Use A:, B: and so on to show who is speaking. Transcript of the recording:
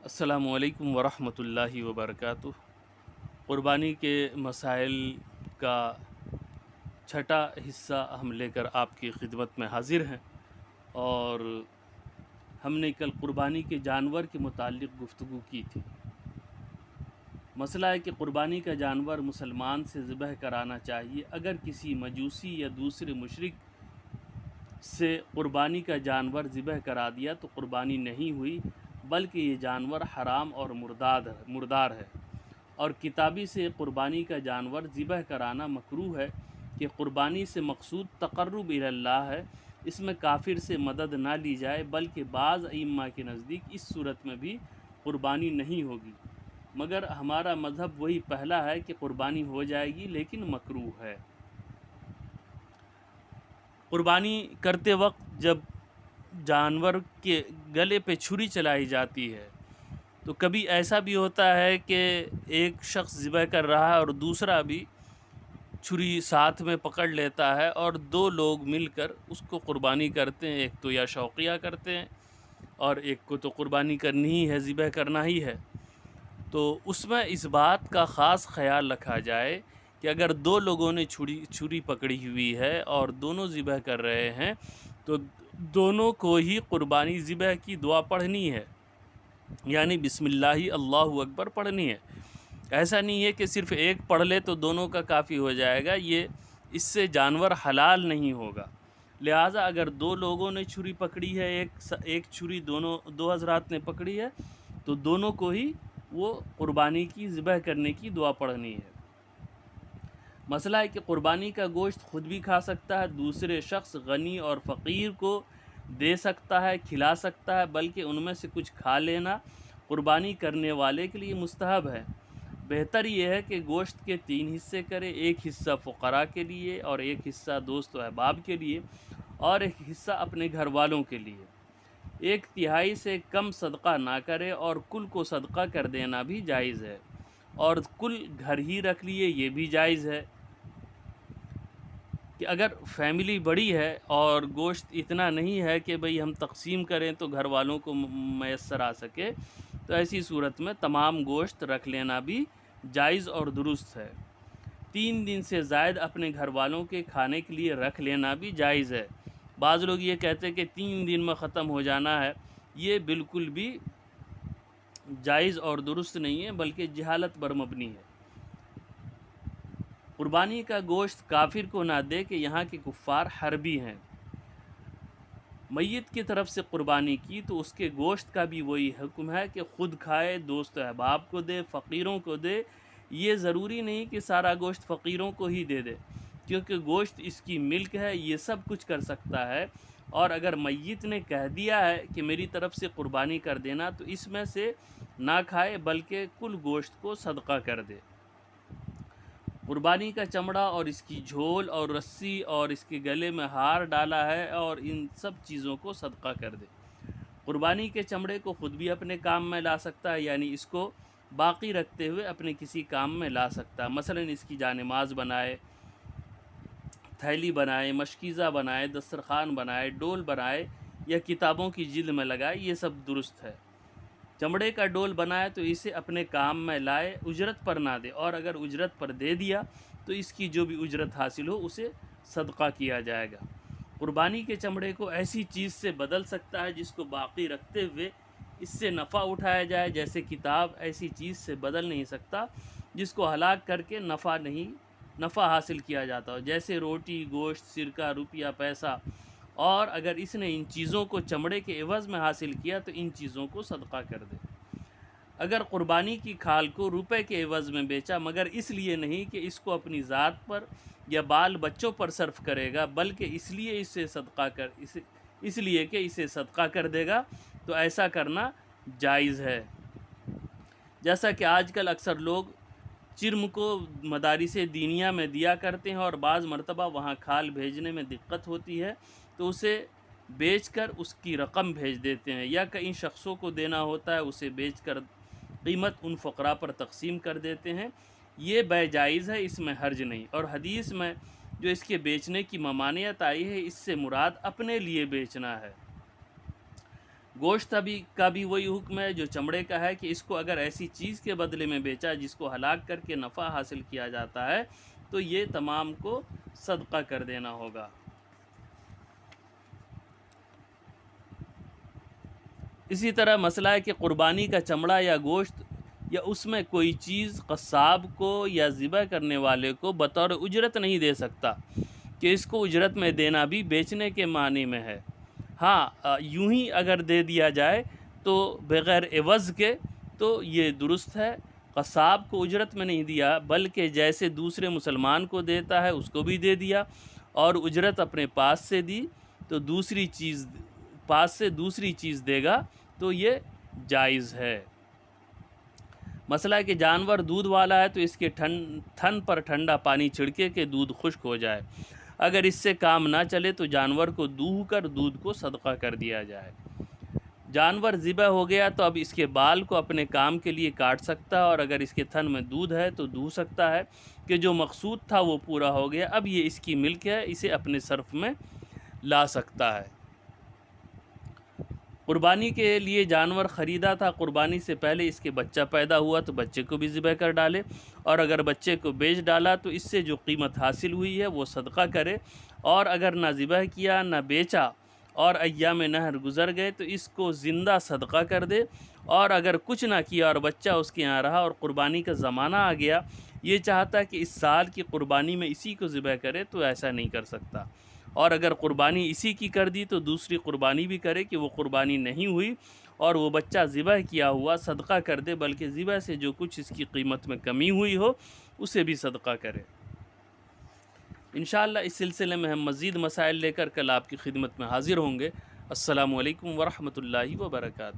A: السلام علیکم ورحمۃ اللہ وبرکاتہ۔ قربانی کے مسائل کا چھٹا حصہ ہم لے کر آپ کی خدمت میں حاضر ہیں، اور ہم نے کل قربانی کے جانور کے متعلق گفتگو کی تھی۔ مسئلہ ہے کہ قربانی کا جانور مسلمان سے ذبح کرانا چاہیے۔ اگر کسی مجوسی یا دوسرے مشرک سے قربانی کا جانور ذبح کرا دیا تو قربانی نہیں ہوئی، بلکہ یہ جانور حرام اور مردار ہے۔ اور کتابی سے قربانی کا جانور ذبح کرانا مکروہ ہے کہ قربانی سے مقصود تقرب الی اللہ ہے۔ اس میں کافر سے مدد نہ لی جائے، بلکہ بعض ائمہ کے نزدیک اس صورت میں بھی قربانی نہیں ہوگی، مگر ہمارا مذہب وہی پہلا ہے کہ قربانی ہو جائے گی، لیکن مکروہ ہے۔ قربانی کرتے وقت جب جانور کے گلے پہ چھری چلائی جاتی ہے تو کبھی ایسا بھی ہوتا ہے کہ ایک شخص ذبح کر رہا ہے اور دوسرا بھی چھری ساتھ میں پکڑ لیتا ہے، اور دو لوگ مل کر اس کو قربانی کرتے ہیں۔ ایک تو یا شوقیہ کرتے ہیں اور ایک کو تو قربانی کرنی ہی ہے، ذبح کرنا ہی ہے۔ تو اس میں اس بات کا خاص خیال رکھا جائے کہ اگر دو لوگوں نے چھری پکڑی ہوئی ہے اور دونوں ذبح کر رہے ہیں تو دونوں کو ہی قربانی ذبح کی دعا پڑھنی ہے، یعنی بسم اللہ اللہ اکبر پڑھنی ہے۔ ایسا نہیں ہے کہ صرف ایک پڑھ لے تو دونوں کا کافی ہو جائے گا، اس سے جانور حلال نہیں ہوگا۔ لہٰذا اگر دو لوگوں نے چھری پکڑی ہے، ایک چھری دو حضرات نے پکڑی ہے، تو دونوں کو ہی وہ قربانی کی ذبح کرنے کی دعا پڑھنی ہے۔ مسئلہ ہے کہ قربانی کا گوشت خود بھی کھا سکتا ہے، دوسرے شخص غنی اور فقیر کو دے سکتا ہے، کھلا سکتا ہے، بلکہ ان میں سے کچھ کھا لینا قربانی کرنے والے کے لیے مستحب ہے۔ بہتر یہ ہے کہ گوشت کے 3 حصے کرے، ایک حصہ فقراء کے لیے اور ایک حصہ دوست و احباب کے لیے اور ایک حصہ اپنے گھر والوں کے لیے۔ 1/3 سے کم صدقہ نہ کرے، اور کل کو صدقہ کر دینا بھی جائز ہے، اور کل گھر ہی رکھ لیے یہ بھی جائز ہے۔ کہ اگر فیملی بڑی ہے اور گوشت اتنا نہیں ہے کہ بھئی ہم تقسیم کریں تو گھر والوں کو میسر آ سکے، تو ایسی صورت میں تمام گوشت رکھ لینا بھی جائز اور درست ہے۔ 3 دن سے زائد اپنے گھر والوں کے کھانے کے لیے رکھ لینا بھی جائز ہے۔ بعض لوگ یہ کہتے ہیں کہ 3 دن میں ختم ہو جانا ہے، یہ بالکل بھی جائز اور درست نہیں ہے، بلکہ جہالت پر مبنی ہے۔ قربانی کا گوشت کافر کو نہ دے کہ یہاں کے کفار حربی ہیں۔ میت کی طرف سے قربانی کی تو اس کے گوشت کا بھی وہی حکم ہے کہ خود کھائے، دوست و احباب کو دے، فقیروں کو دے۔ یہ ضروری نہیں کہ سارا گوشت فقیروں کو ہی دے دے، کیونکہ گوشت اس کی ملک ہے، یہ سب کچھ کر سکتا ہے، اور اگر میت نے کہہ دیا ہے کہ میری طرف سے قربانی کر دینا تو اس میں سے نہ کھائے بلکہ کل گوشت کو صدقہ کر دے۔ قربانی کا چمڑا اور اس کی جھول اور رسی اور اس کے گلے میں ہار ڈالا ہے، اور ان سب چیزوں کو صدقہ کر دے۔ قربانی کے چمڑے کو خود بھی اپنے کام میں لا سکتا ہے، یعنی اس کو باقی رکھتے ہوئے اپنے کسی کام میں لا سکتا ہے۔ مثلا اس کی جانماز بنائے، تھیلی بنائے، مشکیزہ بنائے، دسترخوان بنائے، ڈول بنائے، یا کتابوں کی جلد میں لگائے، یہ سب درست ہے۔ چمڑے کا ڈول بنائے تو اسے اپنے کام میں لائے، اجرت پر نہ دے، اور اگر اجرت پر دے دیا تو اس کی جو بھی اجرت حاصل ہو اسے صدقہ کیا جائے گا۔ قربانی کے چمڑے کو ایسی چیز سے بدل سکتا ہے جس کو باقی رکھتے ہوئے اس سے نفع اٹھایا جائے، جیسے کتاب ایسی چیز سے بدل نہیں سکتا جس کو ہلاک کر کے نفع حاصل کیا جاتا ہو، جیسے روٹی، گوشت، سرکہ، روپیہ، پیسہ۔ اور اگر اس نے ان چیزوں کو چمڑے کے عوض میں حاصل کیا تو ان چیزوں کو صدقہ کر دے۔ اگر قربانی کی کھال کو روپے کے عوض میں بیچا، مگر اس لیے نہیں کہ اس کو اپنی ذات پر یا بال بچوں پر صرف کرے گا، بلکہ اس لیے کہ اسے صدقہ کر دے گا، تو ایسا کرنا جائز ہے۔ جیسا کہ آج کل اکثر لوگ چرم کو مدارس دینیہ میں دیا کرتے ہیں، اور بعض مرتبہ وہاں کھال بھیجنے میں دقت ہوتی ہے تو اسے بیچ کر اس کی رقم بھیج دیتے ہیں، یا کئی شخصوں کو دینا ہوتا ہے، اسے بیچ کر قیمت ان فقراء پر تقسیم کر دیتے ہیں۔ یہ بے جائز ہے، اس میں حرج نہیں، اور حدیث میں جو اس کے بیچنے کی ممانعت آئی ہے، اس سے مراد اپنے لیے بیچنا ہے۔ گوشت کا بھی وہی حکم ہے جو چمڑے کا ہے کہ اس کو اگر ایسی چیز کے بدلے میں بیچا جس کو ہلاک کر کے نفع حاصل کیا جاتا ہے تو یہ تمام کو صدقہ کر دینا ہوگا۔ اسی طرح مسئلہ ہے کہ قربانی کا چمڑا یا گوشت یا اس میں کوئی چیز قصاب کو یا ذبح کرنے والے کو بطور اجرت نہیں دے سکتا کہ اس کو اجرت میں دینا بھی بیچنے کے معنی میں ہے۔ ہاں یوں ہی اگر دے دیا جائے تو بغیر عوض کے تو یہ درست ہے۔ قصاب کو اجرت میں نہیں دیا بلکہ جیسے دوسرے مسلمان کو دیتا ہے اس کو بھی دے دیا، اور اجرت اپنے پاس سے دی تو دوسری چیز دے گا تو یہ جائز ہے۔ مسئلہ ہے کہ جانور دودھ والا ہے تو اس کے تھن پر ٹھنڈا پانی چھڑکے کہ دودھ خشک ہو جائے۔ اگر اس سے کام نہ چلے تو جانور کو دوہ کر دودھ کو صدقہ کر دیا جائے۔ جانور ذبح ہو گیا تو اب اس کے بال کو اپنے کام کے لیے کاٹ سکتا ہے، اور اگر اس کے تھن میں دودھ ہے تو دوہ سکتا ہے کہ جو مقصود تھا وہ پورا ہو گیا، اب یہ اس کی ملک ہے، اسے اپنے صرف میں لا سکتا ہے۔ قربانی کے لیے جانور خریدا تھا، قربانی سے پہلے اس کے بچہ پیدا ہوا تو بچے کو بھی ذبح کر ڈالے، اور اگر بچے کو بیچ ڈالا تو اس سے جو قیمت حاصل ہوئی ہے وہ صدقہ کرے، اور اگر نہ ذبح کیا نہ بیچا اور ایام نحر گزر گئے تو اس کو زندہ صدقہ کر دے، اور اگر کچھ نہ کیا اور بچہ اس کے یہاں رہا اور قربانی کا زمانہ آ گیا، یہ چاہتا کہ اس سال کی قربانی میں اسی کو ذبح کرے تو ایسا نہیں کر سکتا، اور اگر قربانی اسی کی کر دی تو دوسری قربانی بھی کرے کہ وہ قربانی نہیں ہوئی اور وہ بچہ ذبح کیا ہوا صدقہ کر دے، بلکہ ذبح سے جو کچھ اس کی قیمت میں کمی ہوئی ہو اسے بھی صدقہ کرے۔ انشاءاللہ اس سلسلے میں ہم مزید مسائل لے کر کل آپ کی خدمت میں حاضر ہوں گے۔ السلام علیکم ورحمۃ اللہ وبرکاتہ۔